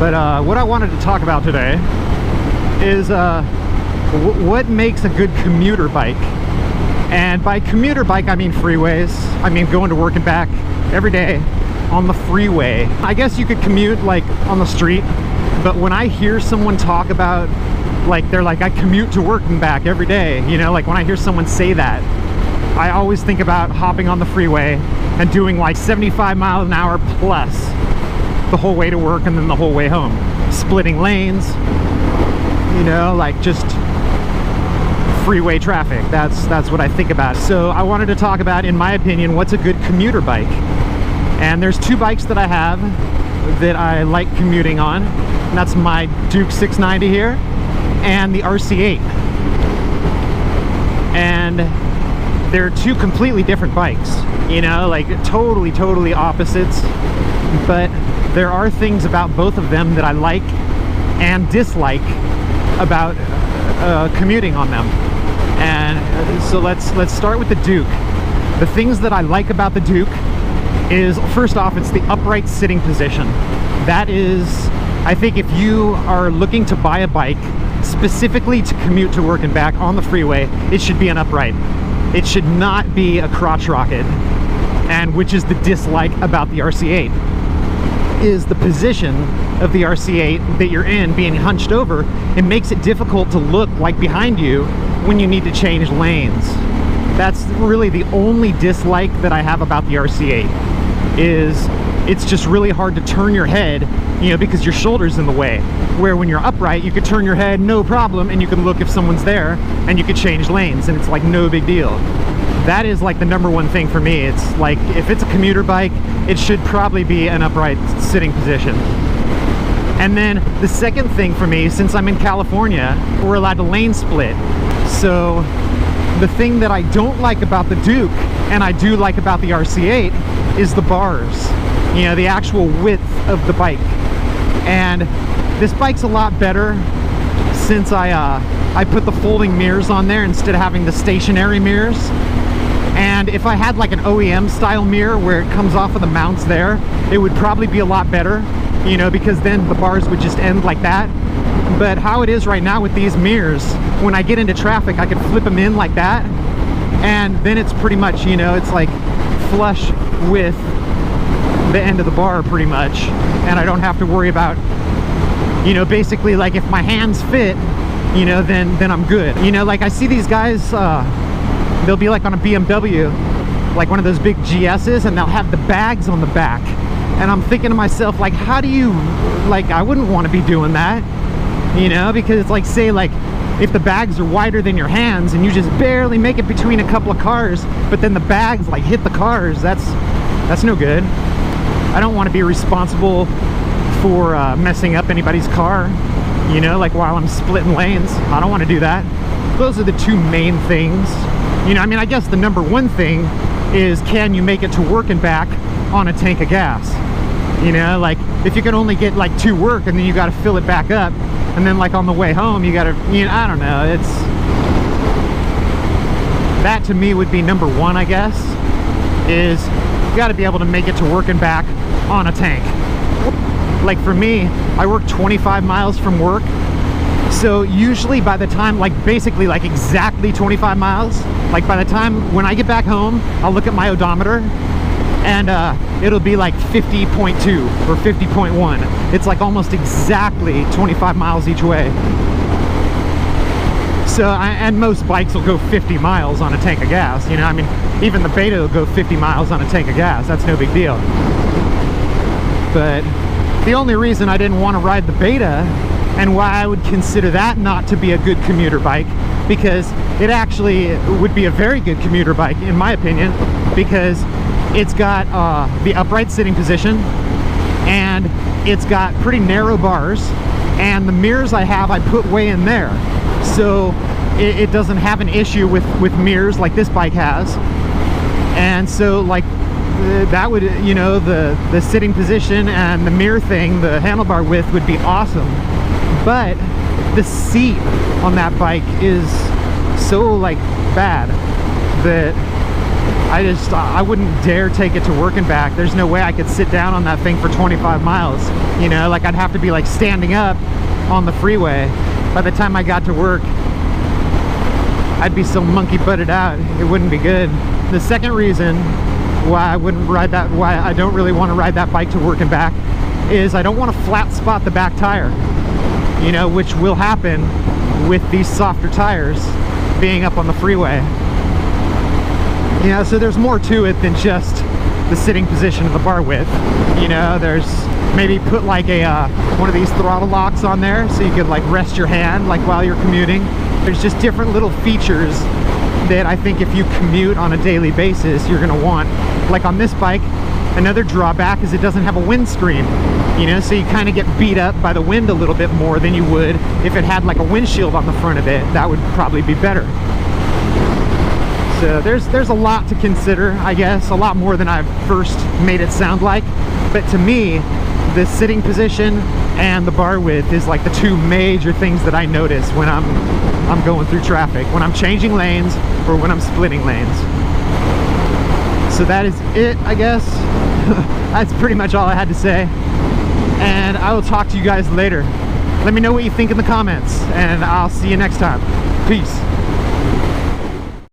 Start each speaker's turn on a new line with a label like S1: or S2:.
S1: But what I wanted to talk about today is what makes a good commuter bike. And by commuter bike, I mean freeways. I mean going to work and back every day on the freeway. I guess you could commute like on the street, but when I hear someone talk about, like, they're like, I commute to work and back every day, you know, like when I hear someone say that, I always think about hopping on the freeway and doing like 75 miles an hour plus the whole way to work and then the whole way home. Splitting lanes, you know, like just freeway traffic. That's what I think about. So I wanted to talk about, in my opinion, what's a good commuter bike. And there's two bikes that I have that I like commuting on. And that's my Duke 690 here and the RC8. And they're two completely different bikes, you know, like totally opposites. But there are things about both of them that I like and dislike about commuting on them. And so let's start with the Duke. The things that I like about the Duke is, first off, it's the upright sitting position. That is, I think if you are looking to buy a bike specifically to commute to work and back on the freeway, it should be an upright. It should not be a crotch rocket. And which is the dislike about the RC8, is the position of the RC8 that you're in being hunched over. It makes it difficult to look like behind you when you need to change lanes. That's really the only dislike that I have about the RC8, is it's just really hard to turn your head, you know, because your shoulder's in the way. Where when you're upright, you could turn your head no problem and you can look if someone's there and you could change lanes and it's like no big deal. That is like the number one thing for me. It's like, if it's a commuter bike, it should probably be an upright sitting position. And then the second thing for me, since I'm in California, we're allowed to lane split. So the thing that I don't like about the Duke, and I do like about the RC8, is the bars. You know, the actual width of the bike. And this bike's a lot better since I put the folding mirrors on there instead of having the stationary mirrors. And if I had like an OEM style mirror where it comes off of the mounts there, it would probably be a lot better, you know, because then the bars would just end like that. But how it is right now with these mirrors, when I get into traffic, I can flip them in like that, and then it's pretty much, you know, it's like flush with the end of the bar pretty much, and I don't have to worry about, you know, basically like if my hands fit, you know, then I'm good. You know, like I see these guys, they'll be like on a BMW, like one of those big GS's, and they'll have the bags on the back. And I'm thinking to myself, like, how do you, like, I wouldn't want to be doing that, you know, because it's like, say, like, if the bags are wider than your hands and you just barely make it between a couple of cars, but then the bags, like, hit the cars, that's no good. I don't want to be responsible for messing up anybody's car, you know, like while I'm splitting lanes. I don't want to do that. Those are the two main things. You know, I mean, I guess the number one thing is, can you make it to work and back on a tank of gas? You know, like if you can only get like to work and then you got to fill it back up, and then like on the way home you got to, you know, I don't know, it's, that to me would be number one, I guess, is you got to be able to make it to work and back on a tank. Like for me, I work 25 miles from work, so usually by the time, like basically like exactly 25 miles, like by the time when I get back home, I'll look at my odometer and it'll be like 50.2 or 50.1. It's like almost exactly 25 miles each way. So, and most bikes will go 50 miles on a tank of gas, you know, I mean, even the Beta will go 50 miles on a tank of gas, that's no big deal. But the only reason I didn't want to ride the Beta, and why I would consider that not to be a good commuter bike, because it actually would be a very good commuter bike, in my opinion, because it's got the upright sitting position, and it's got pretty narrow bars, and the mirrors I have, I put way in there. So it doesn't have an issue with mirrors like this bike has. And so like that would, you know, the sitting position and the mirror thing, the handlebar width would be awesome. But the seat on that bike is so like bad that I wouldn't dare take it to work and back. There's no way I could sit down on that thing for 25 miles. You know, like I'd have to be like standing up on the freeway. By the time I got to work, I'd be so monkey butted out, it wouldn't be good. The second reason why I wouldn't ride that, why I don't really want to ride that bike to work and back, is I don't want to flat spot the back tire, you know, which will happen with these softer tires being up on the freeway. Yeah, so there's more to it than just the sitting position of the bar width. You know, there's maybe put like a one of these throttle locks on there so you could like rest your hand like while you're commuting. There's just different little features that I think if you commute on a daily basis you're gonna want. Like on this bike, another drawback is it doesn't have a windscreen, you know, so you kind of get beat up by the wind a little bit more than you would if it had like a windshield on the front of it. That would probably be better. So there's a lot to consider, I guess, a lot more than I've first made it sound like. But to me, the sitting position and the bar width is like the two major things that I notice when I'm going through traffic, when I'm changing lanes or when I'm splitting lanes. So that is it, I guess. That's pretty much all I had to say. And I will talk to you guys later. Let me know what you think in the comments, and I'll see you next time. Peace.